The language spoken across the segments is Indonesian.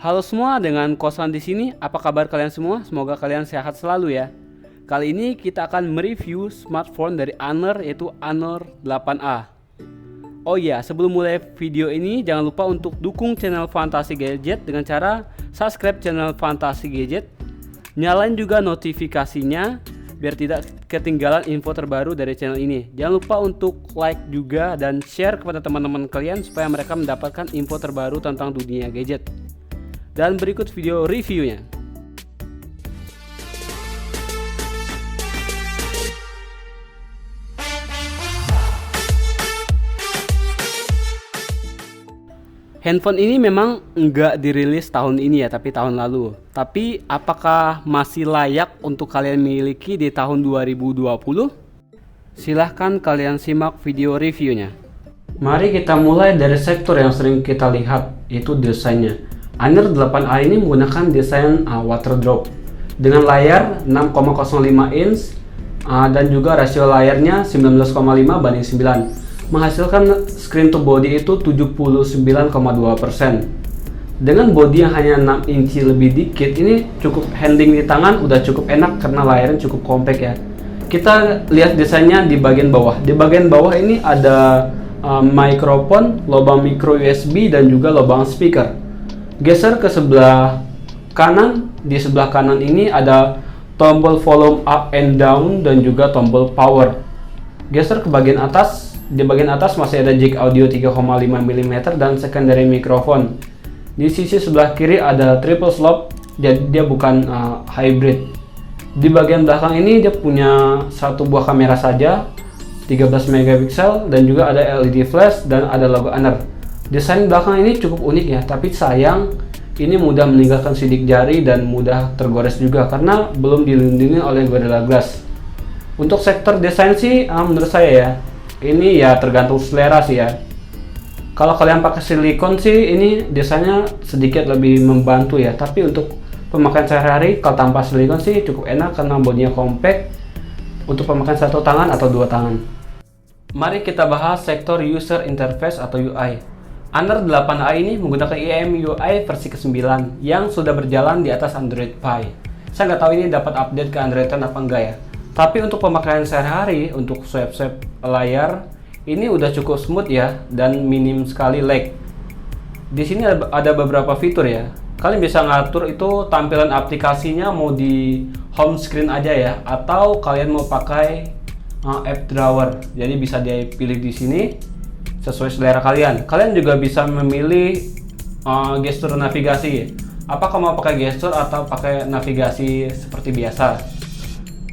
Halo semua, dengan Kosan di sini. Apa kabar kalian semua? Semoga kalian sehat selalu ya. Kali ini kita akan mereview smartphone dari Honor, yaitu Honor 8A. Oh iya, sebelum mulai video ini jangan lupa untuk dukung channel Fantasi Gadget dengan cara subscribe channel Fantasi Gadget. Nyalain juga notifikasinya biar tidak ketinggalan info terbaru dari channel ini. Jangan lupa untuk like juga dan share kepada teman-teman kalian supaya mereka mendapatkan info terbaru tentang dunia gadget. Dan berikut video reviewnya. Handphone ini memang nggak dirilis tahun ini ya, tapi tahun lalu. Tapi apakah masih layak untuk kalian miliki di tahun 2020? Silahkan kalian simak video reviewnya. Mari kita mulai dari sektor yang sering kita lihat, yaitu desainnya. Honor 8A ini menggunakan desain water drop dengan layar 6,05 inch dan juga rasio layarnya 19,5 banding 9, menghasilkan screen to body itu 79,2%. Dengan body yang hanya 6 inci lebih dikit, ini cukup handling di tangan udah cukup enak karena layarnya cukup compact ya. Kita lihat desainnya di bagian bawah. Di bagian bawah ini ada mikrofon, lubang micro USB dan juga lubang speaker. Geser ke sebelah kanan. Di sebelah kanan ini ada tombol volume up and down dan juga tombol power. Geser ke bagian atas. Di bagian atas masih ada jack audio 3,5 mm dan secondary microphone. Di sisi sebelah kiri ada triple slot, jadi dia bukan hybrid. Di bagian belakang ini dia punya satu buah kamera saja, 13 megapiksel, dan juga ada LED flash dan ada logo Honor. Desain belakang ini cukup unik ya, tapi sayang ini mudah meninggalkan sidik jari dan mudah tergores juga karena belum dilindungi oleh Gorilla Glass. Untuk sektor desain sih menurut saya ya, ini ya tergantung selera sih ya. Kalau kalian pakai silikon sih ini desainnya sedikit lebih membantu ya, tapi untuk pemakaian sehari-hari kalau tanpa silikon sih cukup enak karena bodinya compact untuk pemakaian satu tangan atau dua tangan. Mari kita bahas sektor user interface atau UI. Honor 8A ini menggunakan EMUI versi ke-9 yang sudah berjalan di atas Android Pie. Saya nggak tahu ini dapat update ke Android 10 apa enggak ya. Tapi untuk pemakaian sehari-hari, untuk swipe layar, ini udah cukup smooth ya dan minim sekali lag. Di sini ada beberapa fitur ya. Kalian bisa ngatur itu tampilan aplikasinya mau di home screen aja ya, atau kalian mau pakai app drawer. Jadi bisa dipilih di sini sesuai selera kalian. Kalian juga bisa memilih gestur navigasi. Apakah mau pakai gestur atau pakai navigasi seperti biasa.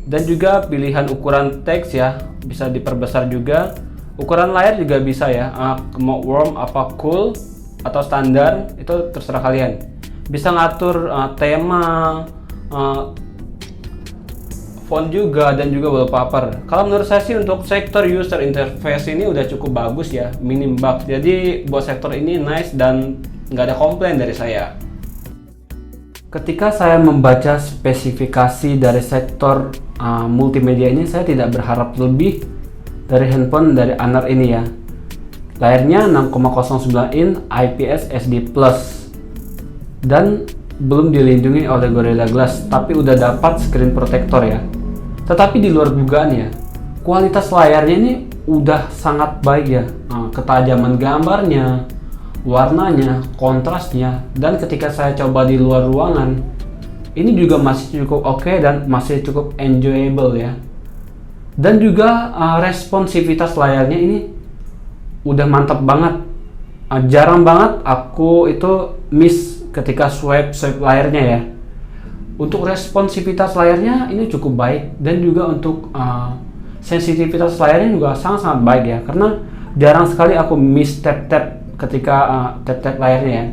Dan juga pilihan ukuran teks ya, bisa diperbesar juga. Ukuran layar juga bisa ya, mau warm apa cool atau standar, itu terserah kalian. Bisa ngatur tema, font juga, dan juga wallpaper. Kalau menurut saya sih untuk sektor user interface ini udah cukup bagus ya, minim bug. Jadi buat sektor ini nice dan nggak ada komplain dari saya. Ketika saya membaca spesifikasi dari sektor multimedia ini, saya tidak berharap lebih dari handphone dari Honor ini ya. Layarnya 6,09 inch IPS SD Plus dan belum dilindungi oleh Gorilla Glass, tapi udah dapat screen protector ya. Tetapi di luar dugaan ya, kualitas layarnya ini udah sangat baik ya. Ketajaman gambarnya, warnanya, kontrasnya, dan ketika saya coba di luar ruangan, ini juga masih cukup oke dan masih cukup enjoyable ya. Dan juga responsivitas layarnya ini udah mantap banget. Jarang banget aku itu miss ketika swipe layarnya ya. Untuk responsivitas layarnya ini cukup baik, dan juga untuk sensitivitas layarnya juga sangat-sangat baik ya, karena jarang sekali aku miss tap-tap ketika tap-tap layarnya ya.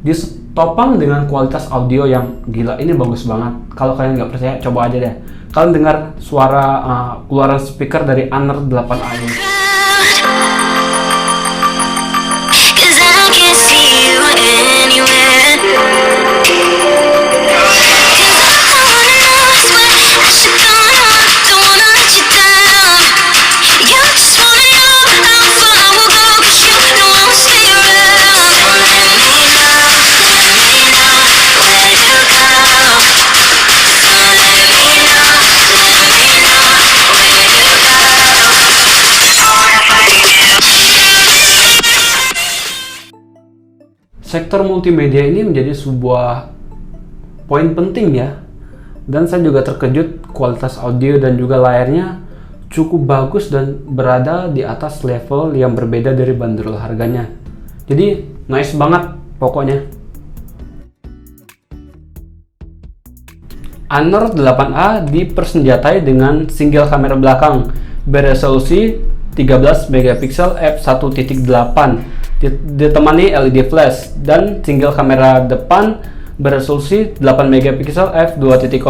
Ditopang dengan kualitas audio yang gila, ini bagus banget. Kalau kalian nggak percaya, coba aja deh. Kalian dengar suara keluaran speaker dari Honor 8A ini. Sektor multimedia ini menjadi sebuah poin penting ya. Dan saya juga terkejut kualitas audio dan juga layarnya cukup bagus dan berada di atas level yang berbeda dari bandrol harganya. Jadi nice banget pokoknya. Honor 8A dipersenjatai dengan single kamera belakang beresolusi 13 megapiksel f1.8 ditemani LED flash, dan single kamera depan beresolusi 8 megapiksel f2.0.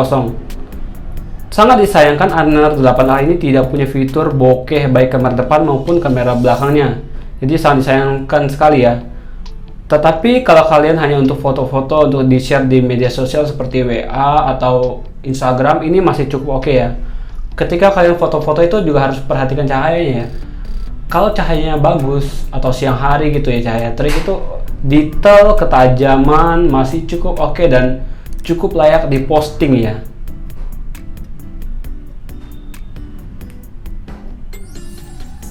Sangat disayangkan Honor 8A ini tidak punya fitur bokeh baik kamera depan maupun kamera belakangnya. Jadi sangat disayangkan sekali ya. Tetapi kalau kalian hanya untuk foto-foto untuk di-share di media sosial seperti WA atau Instagram, ini masih cukup oke ya. Ketika kalian foto-foto itu juga harus perhatikan cahayanya ya. Kalau cahayanya bagus atau siang hari gitu ya, cahaya terik itu detail ketajaman masih cukup oke dan cukup layak diposting ya.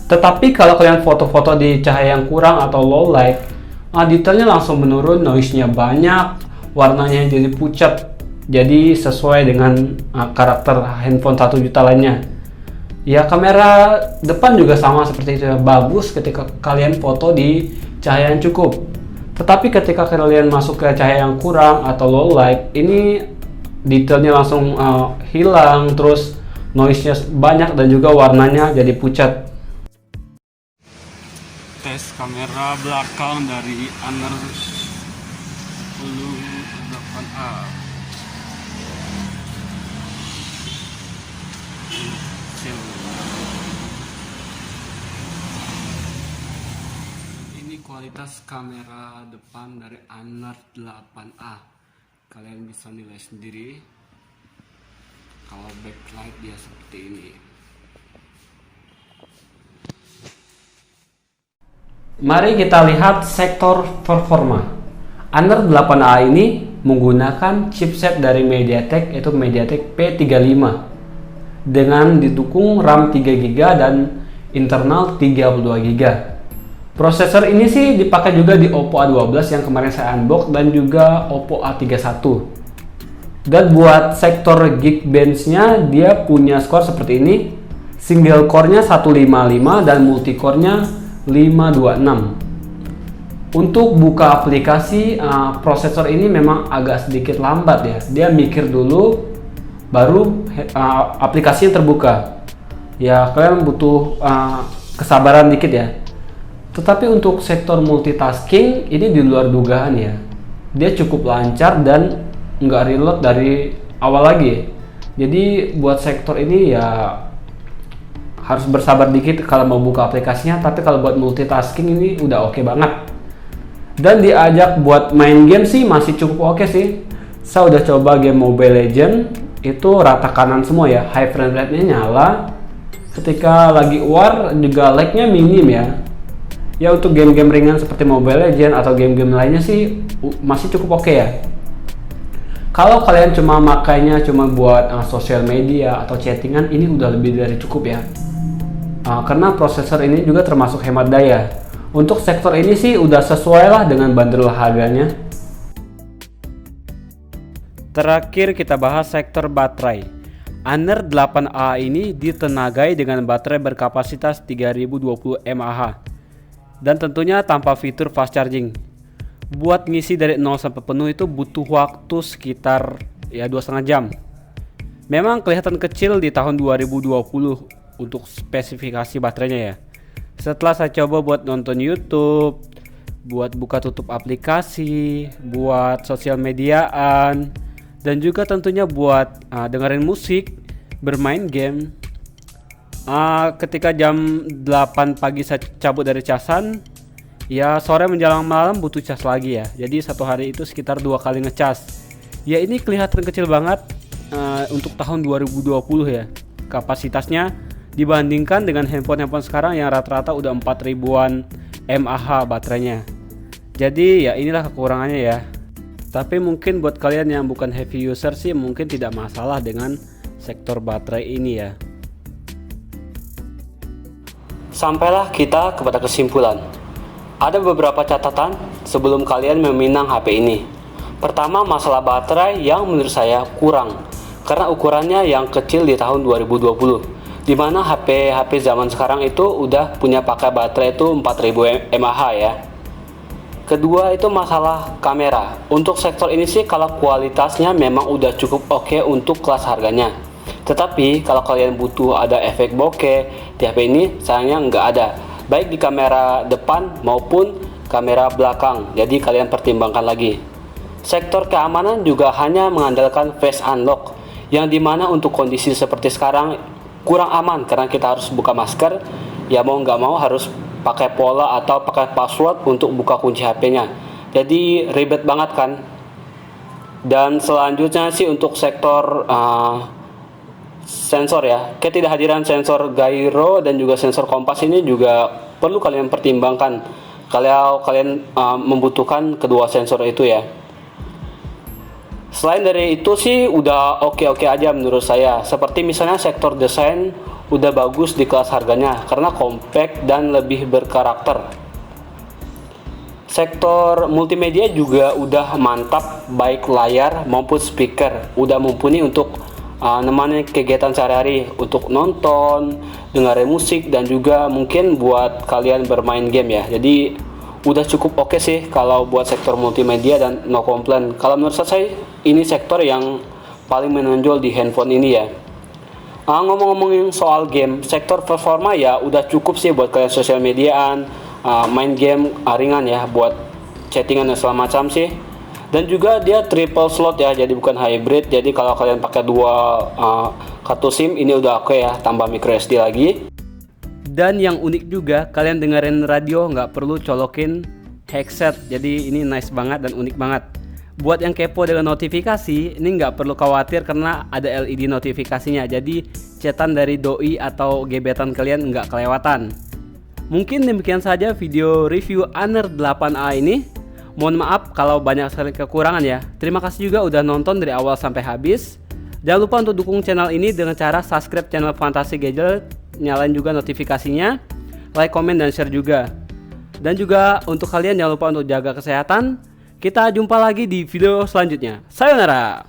Tetapi kalau kalian foto-foto di cahaya yang kurang atau low light, detailnya langsung menurun, noise-nya banyak, warnanya jadi pucat, jadi sesuai dengan karakter handphone 1 juta lainnya. Ya, kamera depan juga sama seperti itu ya, bagus ketika kalian foto di cahaya yang cukup. Tetapi ketika kalian masuk ke cahaya yang kurang atau low light, ini detailnya langsung hilang, terus noise-nya banyak dan juga warnanya jadi pucat. Tes kamera belakang dari Honor 8A. Ini kualitas kamera depan dari Honor 8A. Kalian bisa nilai sendiri. Kalau backlight dia seperti ini. Mari kita lihat sektor performa. Honor 8A ini menggunakan chipset dari MediaTek, yaitu MediaTek P35 dengan didukung RAM 3GB dan internal 32GB. Prosesor ini sih dipakai juga di Oppo A12 yang kemarin saya unbox dan juga Oppo A31. Dan buat sektor Geekbench-nya dia punya skor seperti ini. Single core-nya 155 dan multi core-nya 526. Untuk buka aplikasi, prosesor ini memang agak sedikit lambat ya. Dia mikir dulu baru aplikasinya terbuka. Ya, kalian butuh kesabaran dikit ya. Tetapi untuk sektor multitasking ini di luar dugaan ya. Dia cukup lancar dan nggak reload dari awal lagi. Jadi buat sektor ini ya harus bersabar dikit kalau mau buka aplikasinya, tapi kalau buat multitasking ini udah oke banget. Dan diajak buat main game sih masih cukup oke sih. Saya udah coba game Mobile Legends, itu rata kanan semua ya, high frame rate-nya nyala. Ketika lagi war juga lag-nya minim ya. Ya untuk game-game ringan seperti Mobile Legends atau game-game lainnya sih masih cukup oke ya. Kalau kalian cuma makainya cuma buat sosial media atau chattingan, ini udah lebih dari cukup ya. Karena prosesor ini juga termasuk hemat daya. Untuk sektor ini sih udah sesuai lah dengan bandrol harganya. Terakhir kita bahas sektor baterai. Honor 8A ini ditenagai dengan baterai berkapasitas 3020 mAh dan tentunya tanpa fitur fast charging. Buat ngisi dari 0 sampai penuh itu butuh waktu sekitar ya 2,5 jam. Memang kelihatan kecil di tahun 2020 untuk spesifikasi baterainya ya. Setelah saya coba buat nonton YouTube, buat buka tutup aplikasi, buat sosial mediaan, dan juga tentunya buat dengerin musik, bermain game. Ketika jam 8 pagi saya cabut dari casan, ya sore menjelang malam butuh cas lagi ya. Jadi satu hari itu sekitar 2 kali ngecas. Ya ini kelihatan kecil banget untuk tahun 2020 ya. Kapasitasnya dibandingkan dengan handphone sekarang yang rata-rata udah 4000-an mAh baterainya. Jadi ya inilah kekurangannya ya. Tapi mungkin buat kalian yang bukan heavy user sih mungkin tidak masalah dengan sektor baterai ini ya. Sampailah kita kepada kesimpulan. Ada beberapa catatan sebelum kalian meminang HP ini. Pertama, masalah baterai yang menurut saya kurang karena ukurannya yang kecil di tahun 2020, dimana HP zaman sekarang itu udah punya pakai baterai itu 4000 mAh ya. Kedua itu masalah kamera. Untuk sektor ini sih kalau kualitasnya memang udah cukup oke untuk kelas harganya. Tetapi kalau kalian butuh ada efek bokeh di HP ini, sayangnya nggak ada, baik di kamera depan maupun kamera belakang. Jadi kalian pertimbangkan lagi. Sektor keamanan juga hanya mengandalkan face unlock, yang dimana untuk kondisi seperti sekarang kurang aman karena kita harus buka masker. Ya mau nggak mau harus pakai pola atau pakai password untuk buka kunci HP-nya. Jadi ribet banget kan. Dan selanjutnya sih untuk sektor sensor ya, ketidakhadiran sensor gyro dan juga sensor kompas ini juga perlu kalian pertimbangkan kalau kalian membutuhkan kedua sensor itu ya. Selain dari itu sih udah oke-oke aja menurut saya. Seperti misalnya sektor desain udah bagus di kelas harganya karena compact dan lebih berkarakter. Sektor multimedia juga udah mantap, baik layar maupun speaker udah mumpuni untuk nemani kegiatan sehari-hari, untuk nonton, dengerin musik, dan juga mungkin buat kalian bermain game ya. Jadi udah cukup oke sih kalau buat sektor multimedia dan no complaint. Kalau menurut saya ini sektor yang paling menonjol di handphone ini ya. Ngomong-ngomongin soal game, sektor performa ya udah cukup sih buat kalian sosial mediaan, main game ringan ya, buat chattingan dan segala macam sih. Dan juga dia triple slot ya, jadi bukan hybrid. Jadi kalau kalian pakai dua kartu SIM ini udah oke ya, tambah micro SD lagi. Dan yang unik juga, kalian dengerin radio nggak perlu colokin headset. Jadi ini nice banget dan unik banget. Buat yang kepo dengan notifikasi, ini nggak perlu khawatir karena ada LED notifikasinya. Jadi chatan dari doi atau gebetan kalian nggak kelewatan. Mungkin demikian saja video review Honor 8A ini. Mohon maaf kalau banyak sekali kekurangan ya. Terima kasih juga udah nonton dari awal sampai habis. Jangan lupa untuk dukung channel ini dengan cara subscribe channel Fantasi Gadget, nyalain juga notifikasinya, like, komen, dan share juga. Dan juga untuk kalian jangan lupa untuk jaga kesehatan. Kita jumpa lagi di video selanjutnya. Sayonara.